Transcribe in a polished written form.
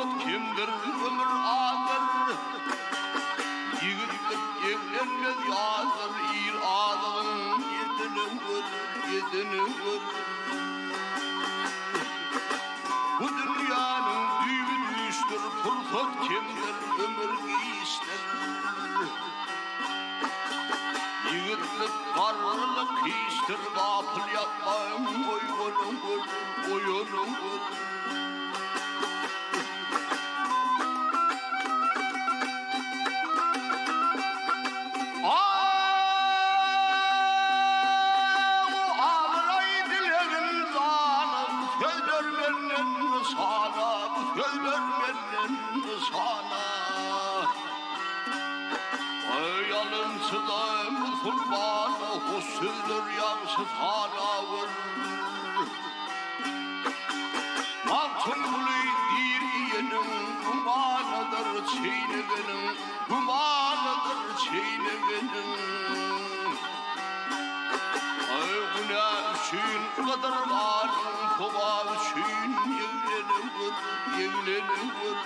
Fırsat kimdir ömür ağır. Yigitlik evlenmez yazır. İr ağzının yedini vur. Bu dünyanın düğü düştür. Fırsat kimdir ömür ister. Yigitlik karlılık iştir. Gafıl yapmayın oyunun vur. Yalınsıdan kurbanı husudur yansız haravır. Altın kuli diriyenin kumanıdır çiğnegenin, kumanıdır çiğnegenin. Güne üçün kadar varın, kova üçün yevlenin vur. Yevlenin vur.